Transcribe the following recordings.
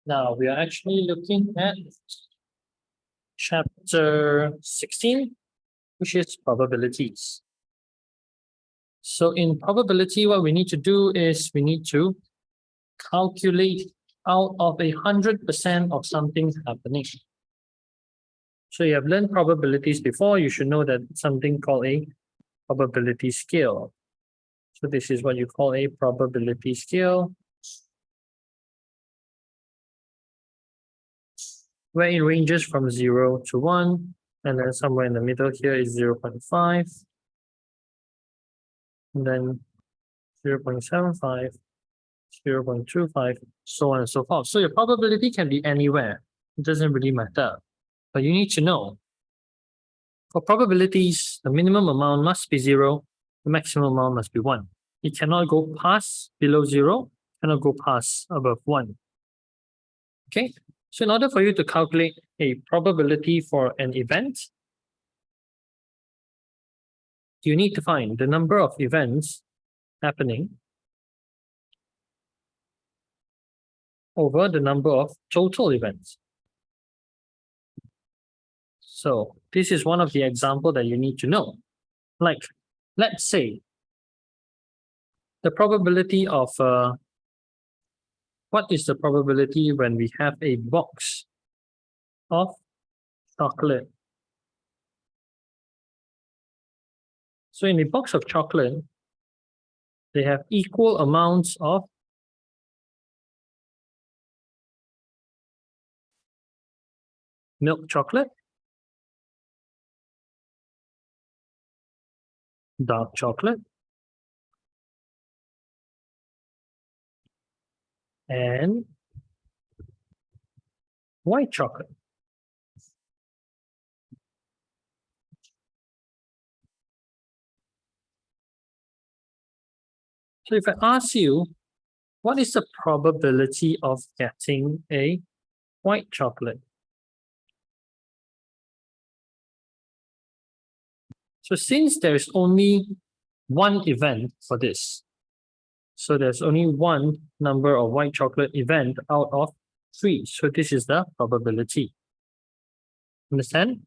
Now we are actually looking at chapter 16, which is probabilities. So in probability, what we need to do is we need to calculate out of 100% of something happening. So you have learned probabilities before. You should know that something called a probability scale. So this is what you call a probability scale, where it ranges from 0 to 1, and then somewhere in the middle here is 0.5, and then 0.75, 0.25, so on and so forth. So your probability can be anywhere. It doesn't really matter. But you need to know, for probabilities, the minimum amount must be 0, the maximum amount must be 1. It cannot go past below 0, cannot go past above 1. Okay, so in order for you to calculate a probability for an event, you need to find the number of events happening over the number of total events. So this is one of the examples that you need to know. Like, let's say the probability of what is the probability when we have a box of chocolate? So in a box of chocolate, they have equal amounts of milk chocolate, dark chocolate, and white chocolate. So if I ask you, what is the probability of getting a white chocolate? So since there's only one event for this, so there's only one number of white chocolate event out of 3. So this is the probability. Understand?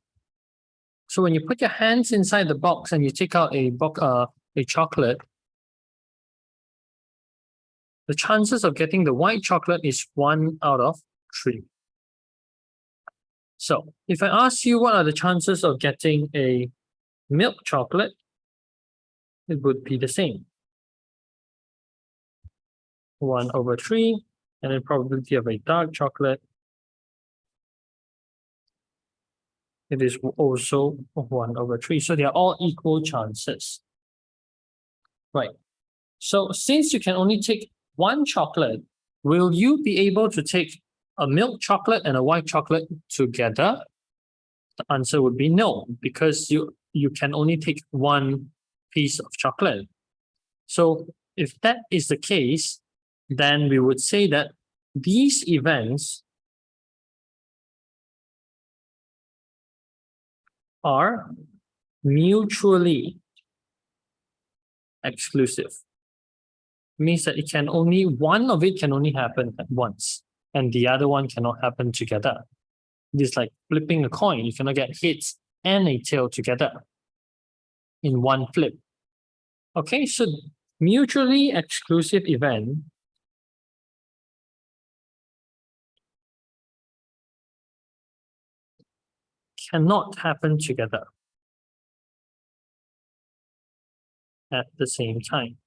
So when you put your hands inside the box and you take out a chocolate, the chances of getting the white chocolate is 1 out of 3. So if I ask you what are the chances of getting a milk chocolate, it would be the same. 1 over 3, and the probability of a dark chocolate, it is also 1 over 3. So they are all equal chances. Right. So since you can only take one chocolate, will you be able to take a milk chocolate and a white chocolate together? The answer would be no, because you can only take one piece of chocolate. So if that is the case, then we would say that these events are mutually exclusive. Means that one of it can only happen at once, and the other one cannot happen together. It's like flipping a coin. You cannot get heads and a tail together in one flip. Okay, so mutually exclusive event cannot happen together at the same time.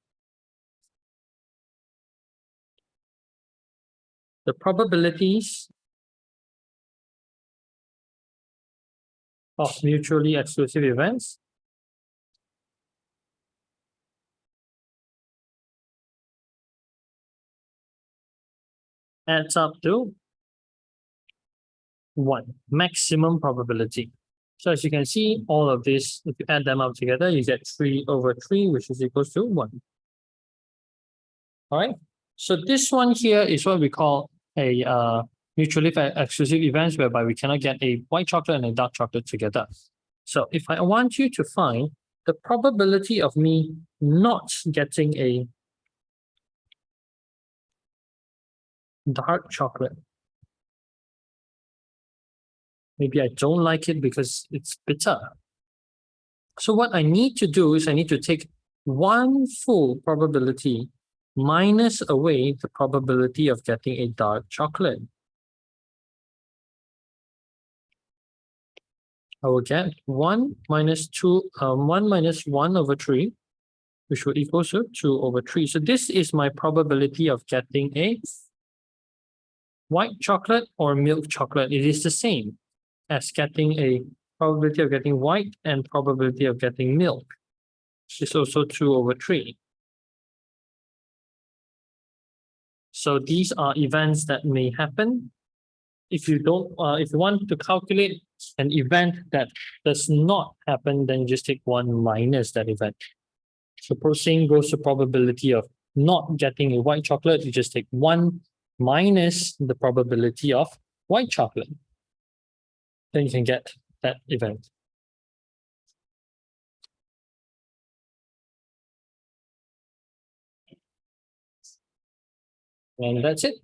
The probabilities of mutually exclusive events adds up to 1, maximum probability. So as you can see, all of this, if you add them up together, you get 3 over 3, which is equals to 1. All right. So this one here is what we call a mutually exclusive events, whereby we cannot get a white chocolate and a dark chocolate together. So if I want you to find the probability of me not getting a dark chocolate Maybe I don't like it because it's bitter. So what I need to do is I need to take one full probability minus away the probability of getting a dark chocolate. I will get 1 minus 1 over 3, which will equal to 2 over 3. So this is my probability of getting a white chocolate or milk chocolate. It is the same as getting a probability of getting white and probability of getting milk. It's also 2 over 3. So these are events that may happen. If you want to calculate an event that does not happen, then just take 1 minus that event. So same goes to probability of not getting a white chocolate. You just take 1 minus the probability of white chocolate. Then you can get that event. And that's it.